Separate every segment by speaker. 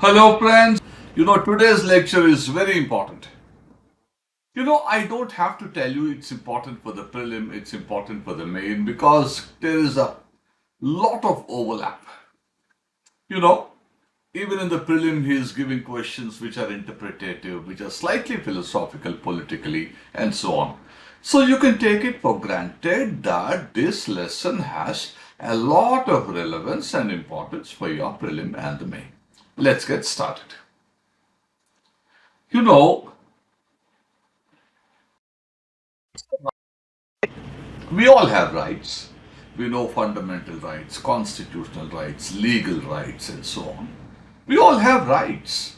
Speaker 1: Hello, friends. Today's lecture is very important. I don't have to tell you it's important for the prelim, it's important for the main because there is a lot of overlap. You know, Even in the prelim, he is giving questions which are interpretative, which are slightly philosophical, politically, and so on. So you can take it for granted that this lesson has a lot of relevance and importance for your prelim and the main. Let's get started. You know, We all have rights. We know fundamental rights, constitutional rights, legal rights, and so on. We all have rights.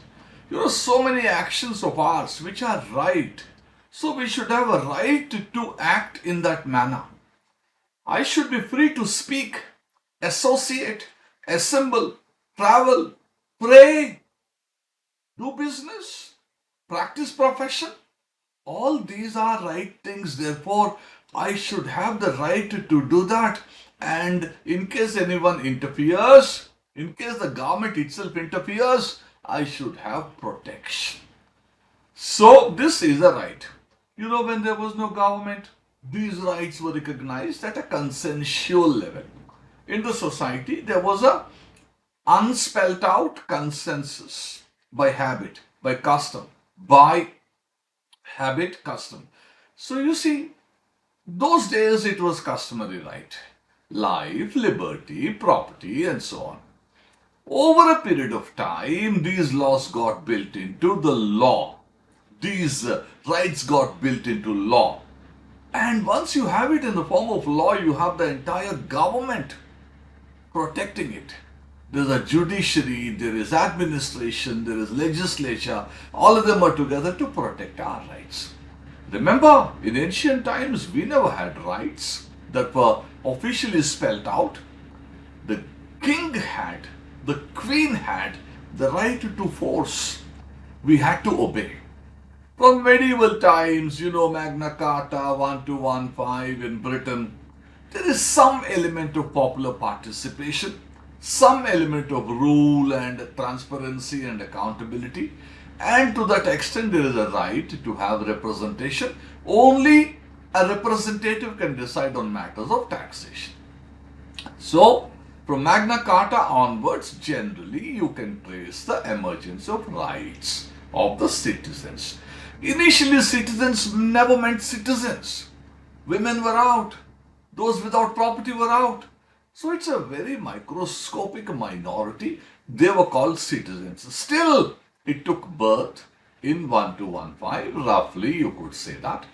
Speaker 1: So many actions of ours which are right. So we should have a right to act in that manner. I should be free to speak, associate, assemble, travel, pray, do business, practice profession. All these are right things, therefore, I should have the right to do that. And in case anyone interferes, in case the government itself interferes, I should have protection. So, this is a right. When there was no government, these rights were recognized at a consensual level. In the society, there was a unspelt out consensus by habit, by custom, by habit, custom. So you see, those days it was customary right. Life, liberty, property, and so on. Over a period of time, these laws got built into the law. These rights got built into law. And once you have it in the form of law, you have the entire government protecting it. There's a judiciary, there is administration, there is legislature. All of them are together to protect our rights. Remember, in ancient times, we never had rights that were officially spelled out. The king had, the queen had the right to force. We had to obey. From medieval times, Magna Carta 1215 in Britain, there is some element of popular participation, some element of rule and transparency and accountability. And to that extent, there is a right to have representation. Only a representative can decide on matters of taxation. So, from Magna Carta onwards, generally you can trace the emergence of rights of the citizens. Initially, citizens never meant citizens. Women were out. Those without property were out. So it's a very microscopic minority. They were called citizens. Still, it took birth in 1215, roughly you could say that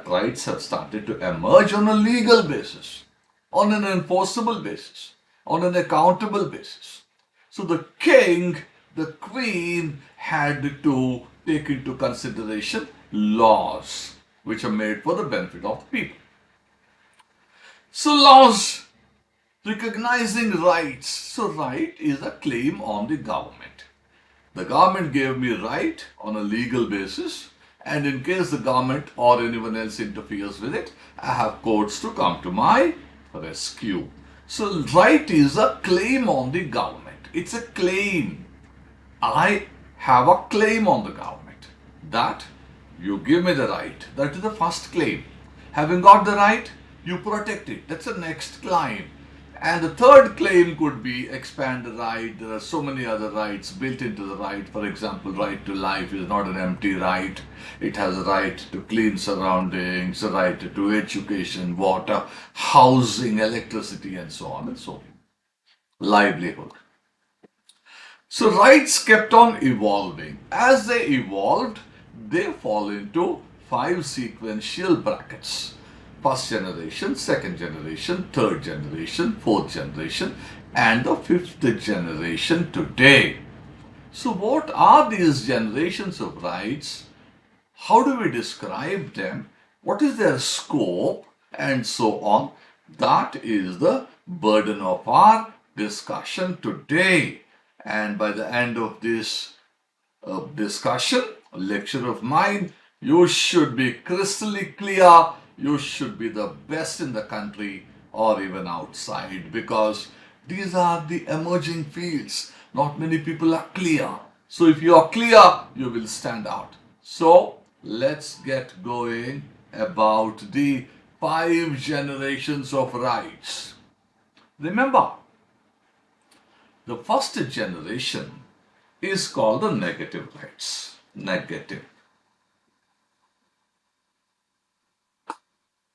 Speaker 1: rights have started to emerge on a legal basis, on an enforceable basis, on an accountable basis. So the king, the queen had to take into consideration laws which are made for the benefit of the people. So laws recognizing rights. So right is a claim on the government. The government gave me right on a legal basis, and in case the government or anyone else interferes with it, I have courts to come to my rescue. So right is a claim on the government. It's a claim. I have a claim on the government that you give me the right. That is the first claim. Having got the right, you protect it. That's the next claim. And the third claim could be expand the right. There are so many other rights built into the right. For example, right to life is not an empty right. It has a right to clean surroundings, a right to education, water, housing, electricity, and so on and so on. Livelihood. So rights kept on evolving. As they evolved, they fall into 5 sequential brackets. First generation, second generation, third generation, fourth generation, and the fifth generation today. So what are these generations of rights? How do we describe them? What is their scope? And so on. That is the burden of our discussion today. And by the end of this discussion, lecture of mine, you should be crystally clear. You should be the best in the country or even outside, because these are the emerging fields. Not many people are clear. So if you are clear, you will stand out. So let's get going about the 5 generations of rights. Remember, the first generation is called the negative rights. Negative.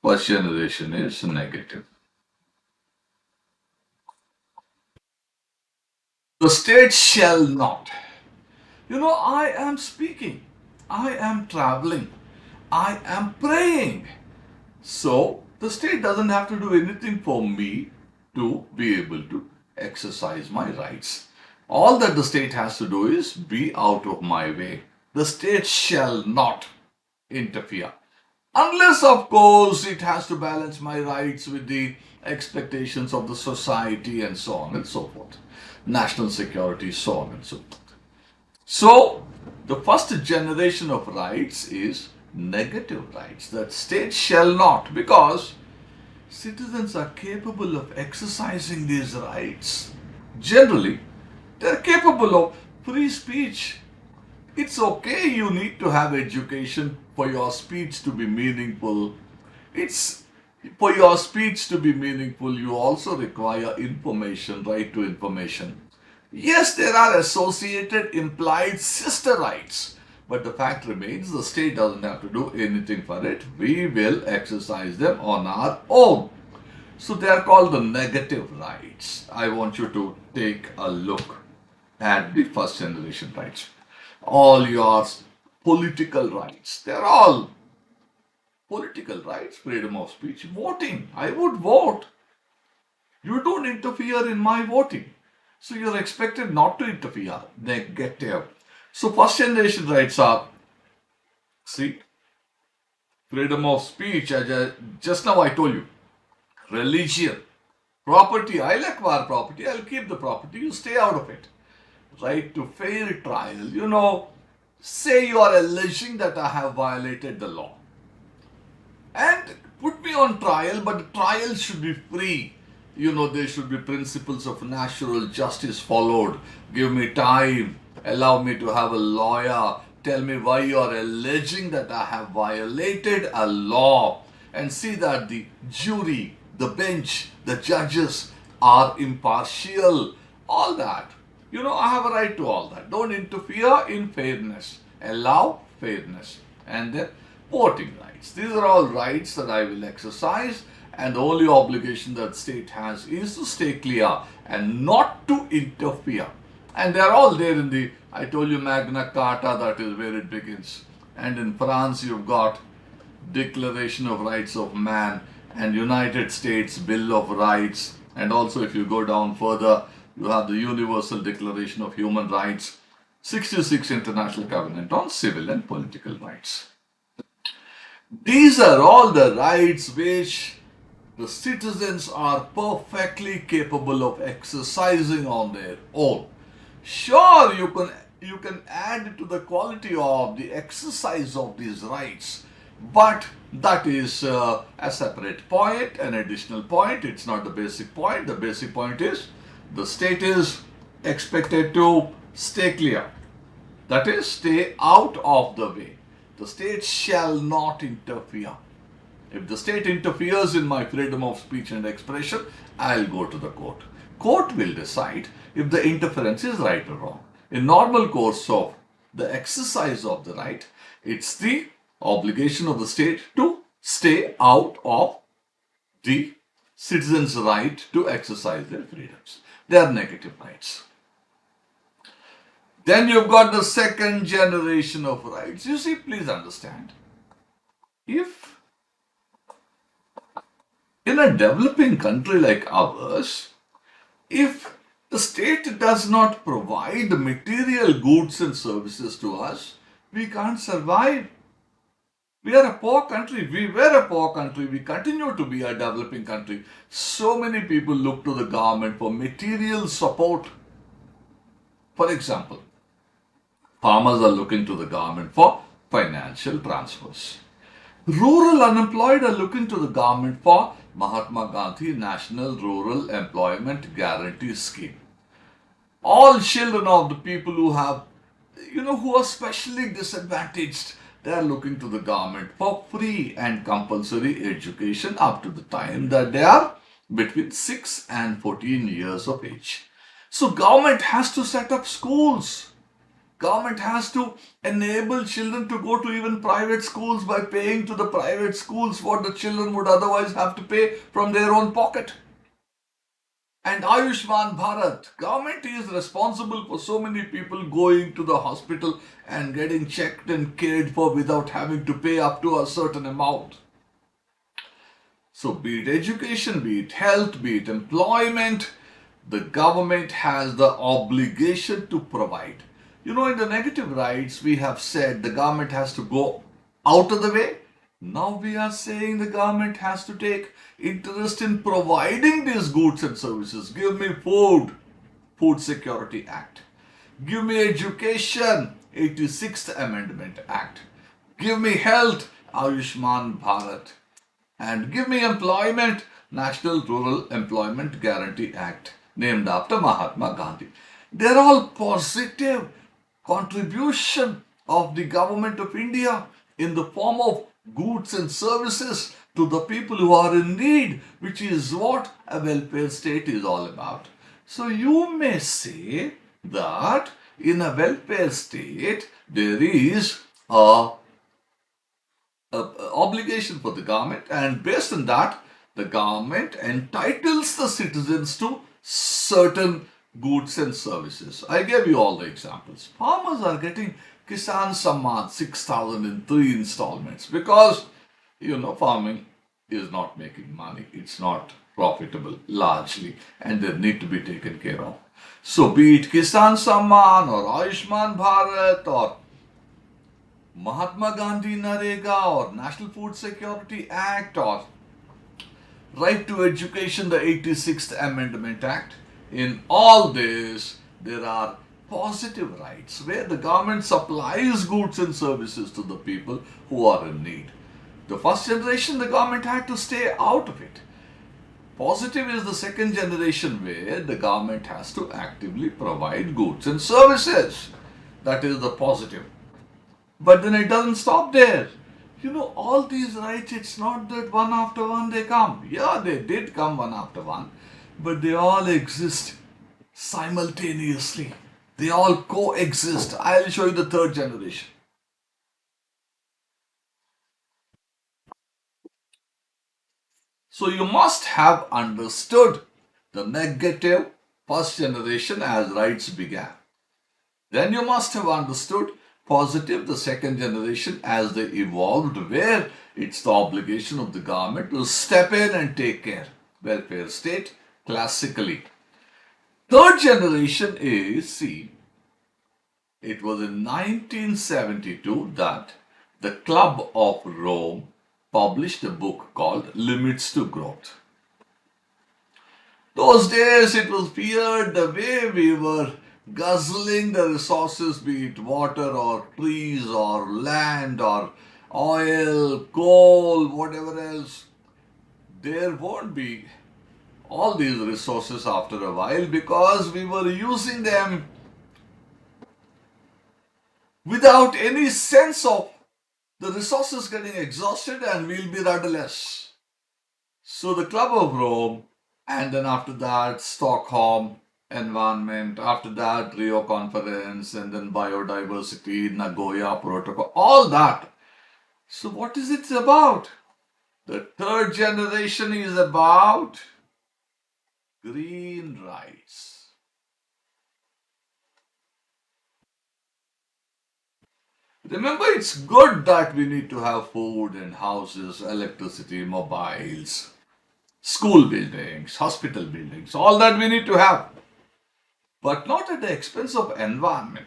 Speaker 1: First generation is negative. The state shall not. I am speaking, I am traveling, I am praying. So, the state doesn't have to do anything for me to be able to exercise my rights. All that the state has to do is be out of my way. The state shall not interfere. Unless, of course, it has to balance my rights with the expectations of the society and so on and so forth. National security, so on and so forth. So, the first generation of rights is negative rights, that state shall not, because citizens are capable of exercising these rights. Generally, they are capable of free speech. It's okay, you need to have education for your speech to be meaningful. It's for your speech to be meaningful, you also require information, right to information. Yes, there are associated implied sister rights, but the fact remains the state doesn't have to do anything for it. We will exercise them on our own. So they are called the negative rights. I want you to take a look at the first generation rights. All your political rights, they're all political rights, freedom of speech, voting. I would vote. You don't interfere in my voting. So you're expected not to interfere. Negative. So first generation rights are, see, freedom of speech, as just now I told you, religion, property. I'll acquire property, I'll keep the property, you stay out of it. Right to fair trial. Say you are alleging that I have violated the law. And put me on trial, but the trial should be free. There should be principles of natural justice followed. Give me time, allow me to have a lawyer, tell me why you are alleging that I have violated a law, and see that the jury, the bench, the judges are impartial. All that. I have a right to all that. Don't interfere in fairness. Allow fairness. And then voting rights. These are all rights that I will exercise, and the only obligation that state has is to stay clear and not to interfere. And they're all there in the, I told you, Magna Carta, that is where it begins. And in France you've got Declaration of Rights of Man and United States Bill of Rights. And also if you go down further, you have the Universal Declaration of Human Rights, 66 International Covenant on Civil and Political Rights. These are all the rights which the citizens are perfectly capable of exercising on their own. Sure, you can add to the quality of the exercise of these rights, but that is a separate point, an additional point. It's not the basic point. The basic point is the state is expected to stay clear. That is, stay out of the way. The state shall not interfere. If the state interferes in my freedom of speech and expression, I'll go to the court. Court will decide if the interference is right or wrong. In normal course of the exercise of the right, it's the obligation of the state to stay out of the citizens' right to exercise their freedoms. They are negative rights. Then you've got the second generation of rights. You see, please understand, if in a developing country like ours, if the state does not provide material goods and services to us, we can't survive. We are a poor country. We were a poor country. We continue to be a developing country. So many people look to the government for material support. For example, farmers are looking to the government for financial transfers. Rural unemployed are looking to the government for Mahatma Gandhi National Rural Employment Guarantee Scheme. All children of the people who have, who are specially disadvantaged, they are looking to the government for free and compulsory education up to the time that they are between 6 and 14 years of age. So government has to set up schools. Government has to enable children to go to even private schools by paying to the private schools what the children would otherwise have to pay from their own pocket. And Ayushman Bharat, government is responsible for so many people going to the hospital and getting checked and cared for without having to pay up to a certain amount. So be it education, be it health, be it employment, the government has the obligation to provide. In the negative rights, we have said the government has to go out of the way. Now we are saying the government has to take interest in providing these goods and services. Give me food, Food Security Act. Give me education, 86th Amendment Act. Give me health, Ayushman Bharat. And give me employment, National Rural Employment Guarantee Act, named after Mahatma Gandhi. They're all positive contribution of the government of India in the form of goods and services to the people who are in need, which is what a welfare state is all about. So you may say that in a welfare state there is a obligation for the government, and based on that the government entitles the citizens to certain goods and services. I gave you all the examples. Farmers are getting Kisan Samman 6,000 in 3 installments because farming is not making money. It's not profitable largely, and they need to be taken care of. So be it Kisan Samman or Ayushman Bharat or Mahatma Gandhi Narega or National Food Security Act or Right to Education, the 86th Amendment Act, in all this there are positive rights where the government supplies goods and services to the people who are in need. The first generation, the government had to stay out of it. Positive is the second generation where the government has to actively provide goods and services. That is the positive. But then it doesn't stop there. All these rights, it's not that one after one they come. Yeah, they did come one after one, but they all exist simultaneously. They all coexist. I'll show you the third generation. So you must have understood the negative first generation as rights began. Then you must have understood positive, the second generation, as they evolved, where it's the obligation of the government to step in and take care. Welfare state, classically. Third generation is, it was in 1972 that the Club of Rome published a book called Limits to Growth. Those days it was feared the way we were guzzling the resources, be it water or trees or land or oil, coal, whatever else, there won't be all these resources after a while because we were using them without any sense of the resources getting exhausted and we'll be rudderless. So the Club of Rome, and then after that Stockholm Environment, after that Rio Conference, and then Biodiversity, Nagoya Protocol, all that. So what is it about? The third generation is about green rights. Remember, it's good that we need to have food and houses, electricity, mobiles, school buildings, hospital buildings, all that we need to have. But not at the expense of environment.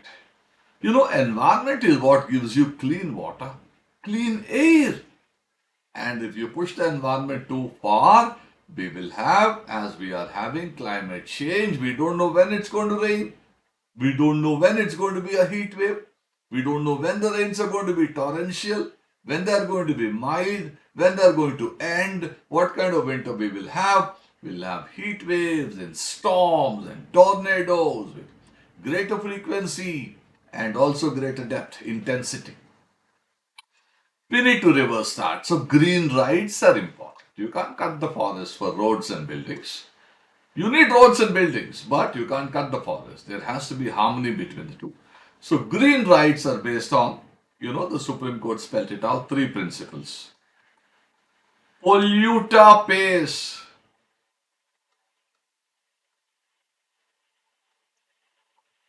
Speaker 1: Environment is what gives you clean water, clean air. And if you push the environment too far, we will have, as we are having, climate change. We don't know when it's going to rain. We don't know when it's going to be a heat wave. We don't know when the rains are going to be torrential, when they are going to be mild, when they are going to end, what kind of winter we will have. We'll have heat waves and storms and tornadoes with greater frequency, and also greater depth, intensity. We need to reverse that. So green rights are important. You can't cut the forest for roads and buildings. You need roads and buildings, but you can't cut the forest. There has to be harmony between the two. So green rights are based on, the Supreme Court spelled it out, three principles. Polluter pays.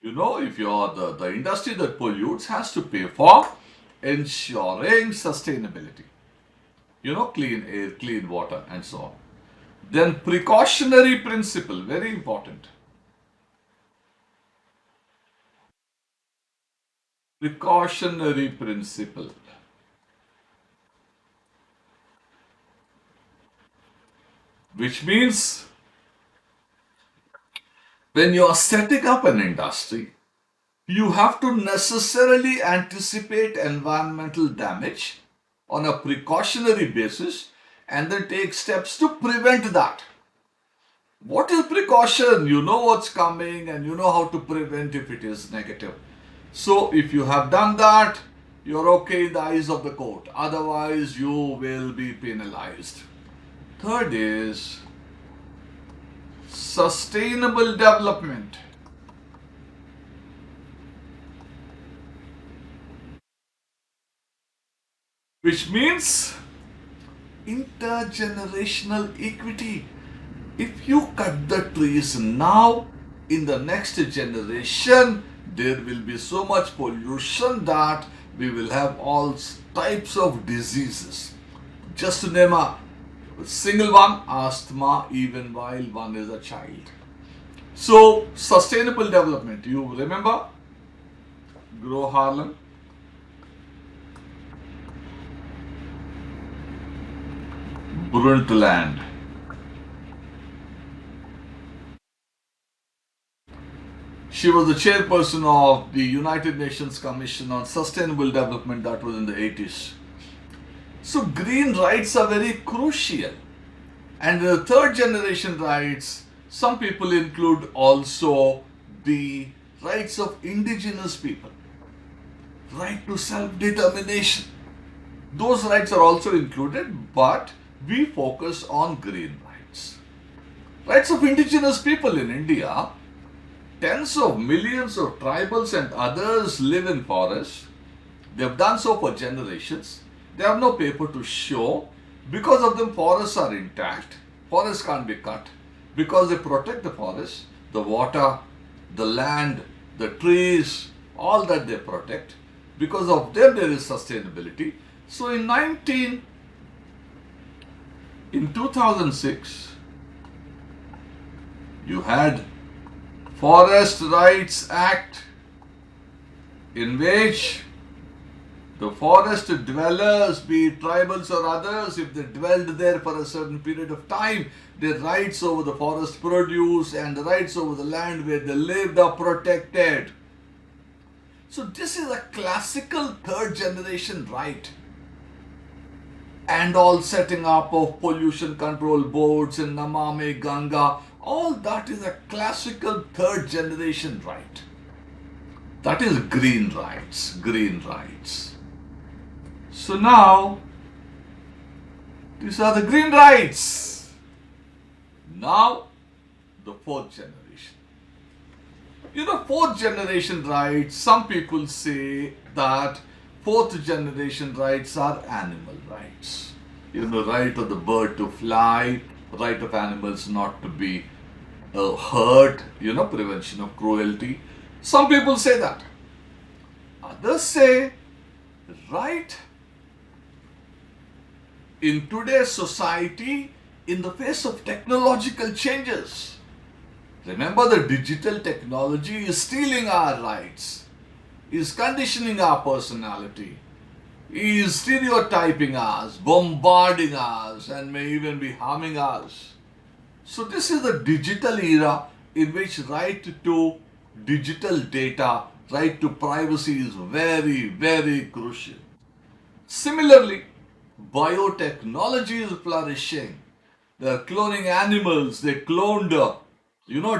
Speaker 1: If you're the industry that pollutes has to pay for ensuring sustainability. Clean air, clean water, and so on. Then precautionary principle, very important. Precautionary principle. Which means when you are setting up an industry, you have to necessarily anticipate environmental damage on a precautionary basis and then take steps to prevent that. What is precaution? You know what's coming and you know how to prevent if it is negative. So if you have done that, you're okay in the eyes of the court. Otherwise, you will be penalized. Third is sustainable development. Which means intergenerational equity. If you cut the trees now, in the next generation, there will be so much pollution that we will have all types of diseases. Just to name a single one, asthma, even while one is a child. So, sustainable development, you remember? Gro Harlem. Brundtland. She was the chairperson of the United Nations Commission on Sustainable Development that was in the 80s. So green rights are very crucial. And the third generation rights, some people include also the rights of indigenous people, right to self-determination. Those rights are also included, but we focus on green rights. Rights of indigenous people in India, tens of millions of tribals and others live in forests. They have done so for generations. They have no paper to show. Because of them, forests are intact. Forests can't be cut. Because they protect the forest, the water, the land, the trees, all that they protect. Because of them, there is sustainability. So in 2006, you had Forest Rights Act, in which the forest dwellers, be it tribals or others, if they dwelled there for a certain period of time, their rights over the forest produce and the rights over the land where they lived are protected. So this is a classical third generation right. And all setting up of pollution control boards in Namami Ganga, all that is a classical third generation right. That is green rights, green rights. So now, these are the green rights. Now, the fourth generation. Fourth generation rights, some people say that fourth generation rights are animal rights. Right of the bird to fly, right of animals not to be hurt, prevention of cruelty. Some people say that. Others say, right, in today's society, in the face of technological changes, remember the digital technology is stealing our rights, is conditioning our personality, is stereotyping us, bombarding us, and may even be harming us. So this is the digital era in which right to digital data, right to privacy is very, very crucial. Similarly, biotechnology is flourishing. They're cloning animals. They cloned,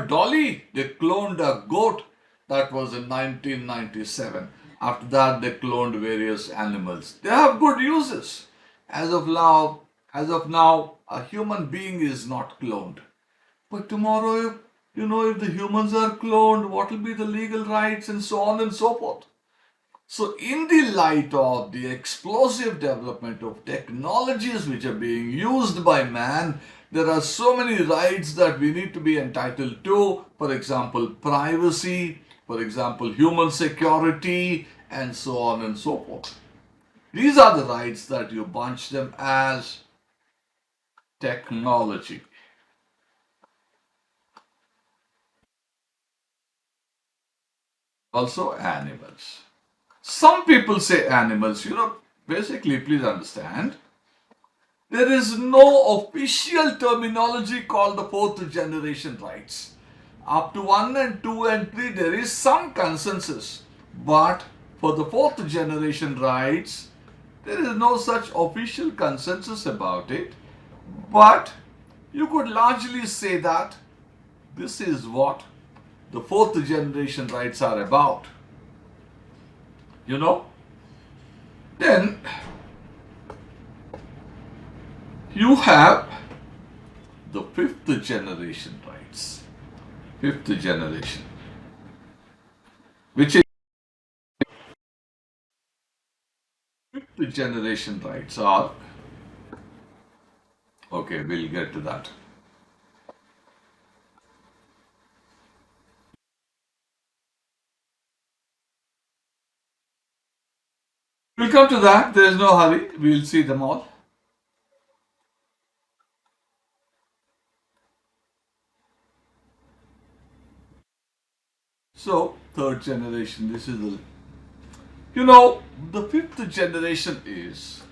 Speaker 1: Dolly, they cloned a goat. That was in 1997. After that, they cloned various animals. They have good uses. As of now, a human being is not cloned. But tomorrow, if the humans are cloned, what will be the legal rights and so on and so forth? So, in the light of the explosive development of technologies which are being used by man, there are so many rights that we need to be entitled to. For example, privacy, for example, human security, and so on and so forth. These are the rights that you bunch them as technology. Also, animals. Some people say animals, basically, please understand, there is no official terminology called the fourth generation rights. Up to 1 and 2 and 3, there is some consensus. But for the fourth generation rights, there is no such official consensus about it. But you could largely say that this is what the fourth generation rights are about. You know? Then you have the fifth generation rights. Fifth generation. Which is fifth generation rights are, okay, we'll get to that. We'll come to that. There is no hurry. We'll see them all. So, third generation, this is the fifth generation is,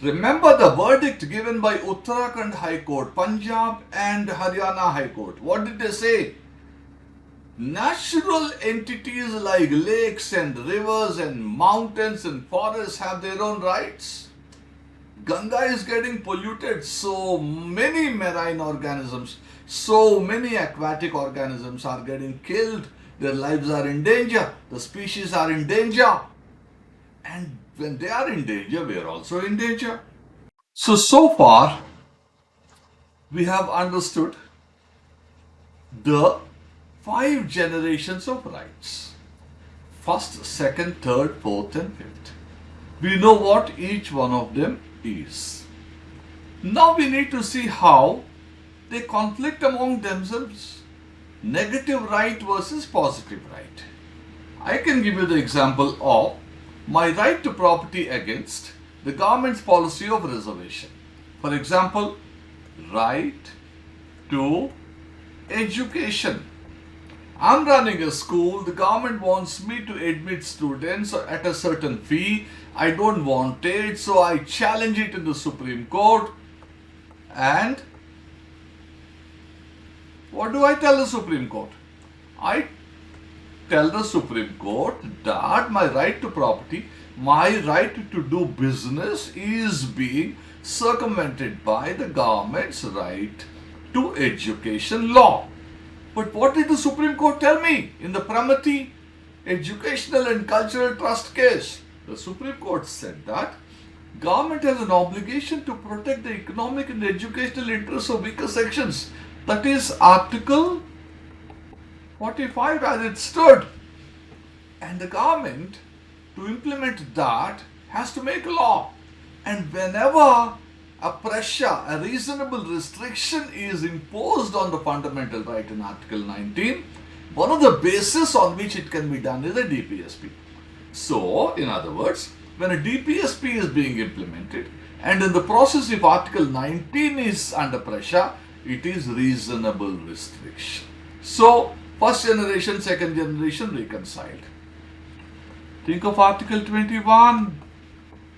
Speaker 1: remember the verdict given by Uttarakhand High Court, Punjab and Haryana High Court. What did they say? Natural entities like lakes and rivers and mountains and forests have their own rights. Ganga is getting polluted. So many marine organisms, so many aquatic organisms are getting killed. Their lives are in danger. The species are in danger. And when they are in danger, we are also in danger. So far, we have understood the 5 generations of rights. First, second, third, fourth, and fifth. We know what each one of them is. Now we need to see how they conflict among themselves. Negative right versus positive right. I can give you the example of my right to property against the government's policy of reservation. For example, right to education. I'm running a school, the government wants me to admit students at a certain fee. I don't want it, so I challenge it in the Supreme Court. And what do I tell the Supreme Court? I tell the Supreme Court that my right to property, my right to do business is being circumvented by the government's right to education law. But what did the Supreme Court tell me in the Pramati Educational and Cultural Trust case? The Supreme Court said that government has an obligation to protect the economic and educational interests of weaker sections. That is Article 45 as it stood. And the government, to implement that, has to make a law. And whenever a pressure, a reasonable restriction is imposed on the fundamental right in Article 19, one of the bases on which it can be done is a DPSP. So, in other words, when a DPSP is being implemented and in the process if Article 19 is under pressure, it is reasonable restriction. So, first generation, second generation reconciled. Think of Article 21.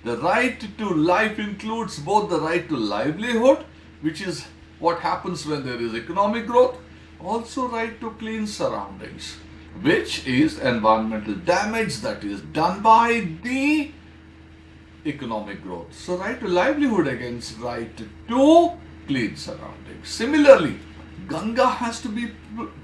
Speaker 1: The right to life includes both the right to livelihood, which is what happens when there is economic growth, also right to clean surroundings, which is environmental damage that is done by the economic growth. So right to livelihood against right to clean surroundings. Similarly, Ganga has to be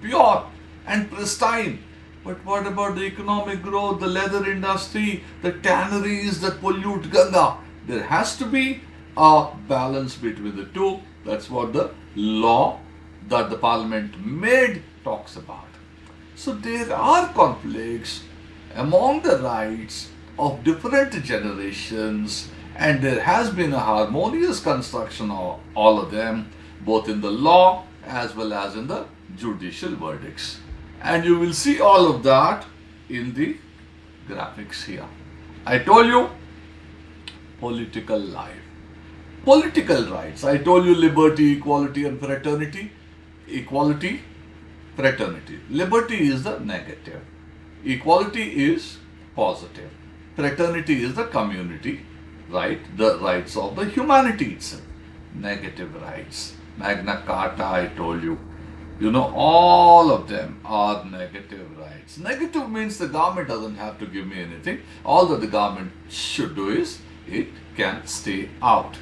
Speaker 1: pure and pristine. But what about the economic growth, the leather industry, the tanneries that pollute Ganga? There has to be a balance between the two. That's what the law that the parliament made talks about. So there are conflicts among the rights of different generations, and there has been a harmonious construction of all of them, both in the law as well as in the judicial verdicts. And you will see all of that in the graphics here. I told you political life. Political rights. I told you liberty, equality, and fraternity. Equality, fraternity. Liberty is the negative. Equality is positive. Fraternity is the community, right? The rights of the humanity itself. Negative rights. Magna Carta, I told you. You know, all of them are negative rights. Negative means the government doesn't have to give me anything. All that the government should do is it can stay out.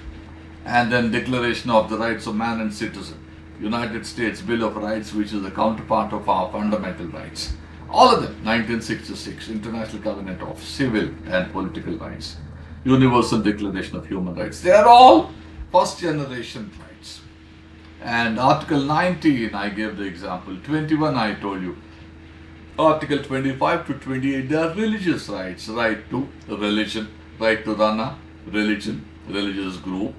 Speaker 1: And then Declaration of the Rights of Man and Citizen. United States Bill of Rights, which is the counterpart of our fundamental rights. All of them, 1966, International Covenant of Civil and Political Rights, Universal Declaration of Human Rights. They are all first generation rights. And Article 19, I gave the example. 21, I told you. Article 25 to 28, they are religious rights. Right to religion, right to run a religion, religious group,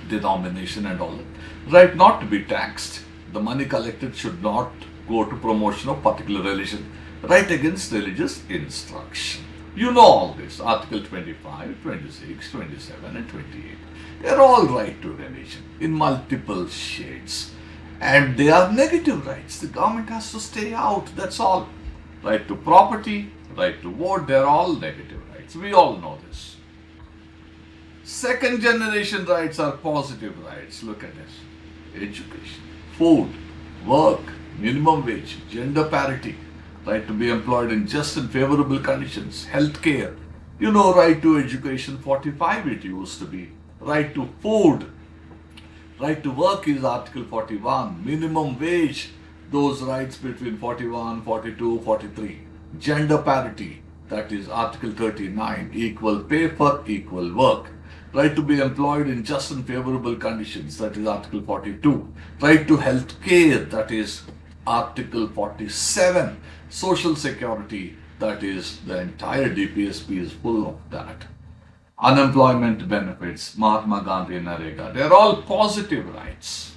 Speaker 1: denomination and all that. Right not to be taxed. The money collected should not go to promotion of particular religion. Right against religious instruction. You know all this. Article 25, 26, 27 and 28. They are all right to religion in multiple shades. And they are negative rights. The government has to stay out. That's all. Right to property, right to vote, they are all negative rights. We all know this. Second generation rights are positive rights. Look at this. Education, food, work, minimum wage, gender parity, right to be employed in just and favorable conditions, health care, you know, right to education, 45 it used to be, right to food, right to work is Article 41, minimum wage, those rights between 41, 42, 43, gender parity, that is Article 39, equal pay for equal work. Right to be employed in just and favorable conditions, that is Article 42. Right to health care, that is Article 47. Social security, that is the entire DPSP is full of that. Unemployment benefits, Mahatma Gandhi, Narega, they are all positive rights.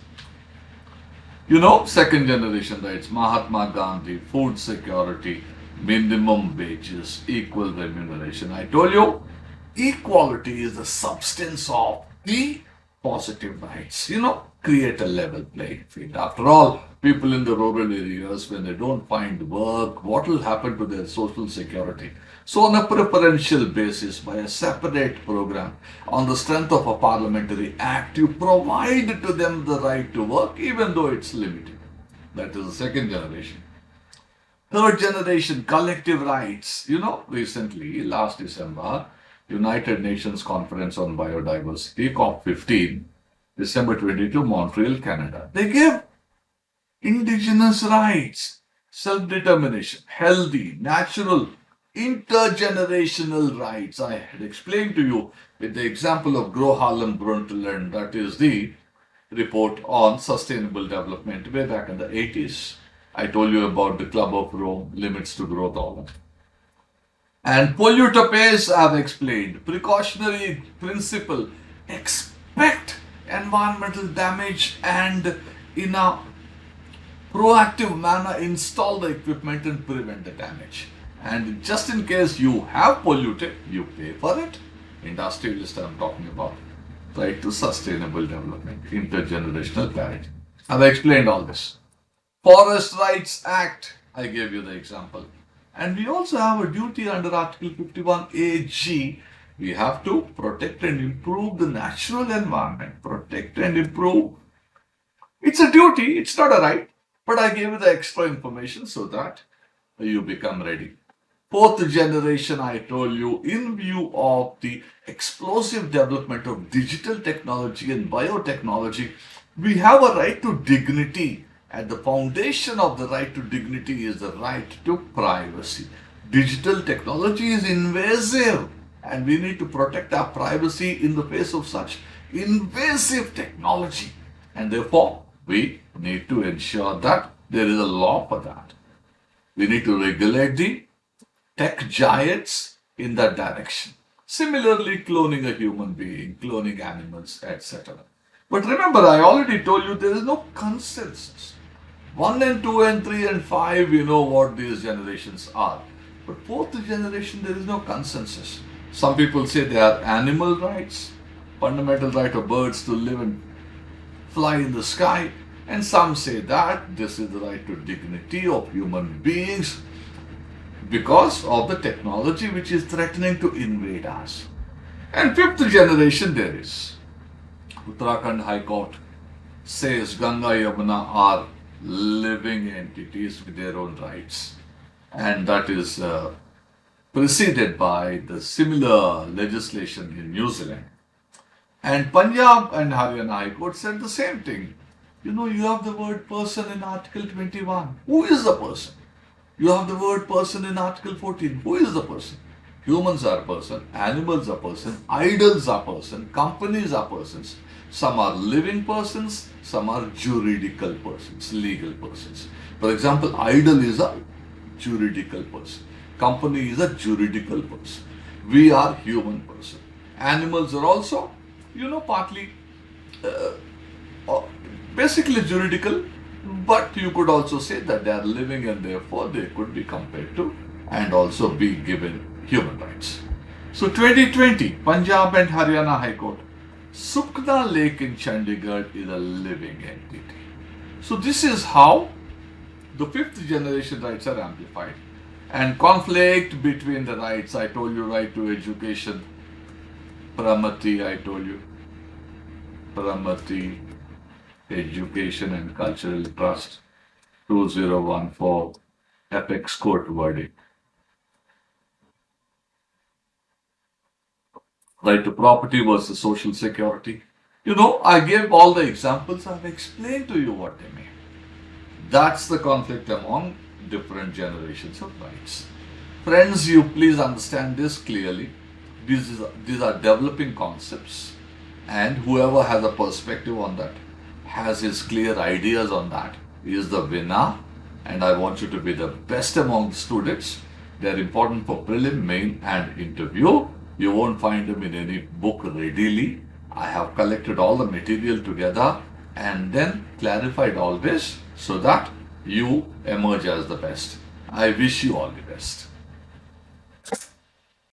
Speaker 1: You know, second generation rights, Mahatma Gandhi, food security, minimum wages, equal remuneration. I told you, equality is the substance of the positive rights. You know, create a level playing field. After all, people in the rural areas, when they don't find work, what will happen to their social security? So on a preferential basis, by a separate program, on the strength of a parliamentary act, you provide to them the right to work, even though it's limited. That is the second generation. Third generation, collective rights. You know, recently, last December, United Nations Conference on Biodiversity, COP15, December 22, Montreal, Canada. They gave indigenous rights, self-determination, healthy, natural, intergenerational rights. I had explained to you with the example of Gro Harlem Brundtland, that is the report on sustainable development way back in the 80s. I told you about the Club of Rome, limits to growth, all that. And polluter pays, I have explained. Precautionary principle, expect environmental damage and in a proactive manner install the equipment and prevent the damage. And just in case you have polluted, you pay for it. Industrialist I'm talking about. Right to sustainable development, intergenerational parity. I've explained all this. Forest Rights Act, I gave you the example. And we also have a duty under Article 51 AG. We have to protect and improve the natural environment. Protect and improve. It's a duty, it's not a right. But I gave you the extra information so that you become ready. Fourth generation, I told you, in view of the explosive development of digital technology and biotechnology, we have a right to dignity At the foundation of the right to dignity is the right to privacy. Digital technology is invasive, and we need to protect our privacy in the face of such invasive technology. And therefore, we need to ensure that there is a law for that. We need to regulate the tech giants in that direction. Similarly, cloning a human being, cloning animals, etc. But remember, I already told you there is no consensus. 1 and 2 and 3 and 5, we know what these generations are. But fourth generation, there is no consensus. Some people say they are animal rights, fundamental right of birds to live and fly in the sky. And some say that this is the right to dignity of human beings because of the technology which is threatening to invade us. And fifth generation there is. Uttarakhand High Court says Ganga Yamuna are living entities with their own rights. And that is preceded by the similar legislation in New Zealand. And Punjab and Haryana High Court said the same thing. You know, you have the word person in Article 21. Who is the person? You have the word person in Article 14. Who is the person? Humans are person, animals are person, idols are person, companies are persons. Some are living persons, some are juridical persons, legal persons. For example, idol is a juridical person. Company is a juridical person. We are human person. Animals are also, partly basically juridical, but you could also say that they are living and therefore they could be compared to and also be given human rights. So 2020, Punjab and Haryana High Court, Sukna Lake in Chandigarh is a living entity. So this is how the fifth generation rights are amplified. And conflict between the rights, I told you, right to education, Pramati, I told you, Pramati, Education and Cultural Trust, 2014, Apex Court verdict. Right to property versus social security. I gave all the examples, I've explained to you what they mean. That's the conflict among different generations of rights. Friends, you please understand this clearly. These are developing concepts, and whoever has a perspective on that, has his clear ideas on that, is the winner. And I want you to be the best among the students. They're important for prelim, main and interview. You won't find them in any book readily. I have collected all the material together and then clarified all this so that you emerge as the best. I wish you all the best.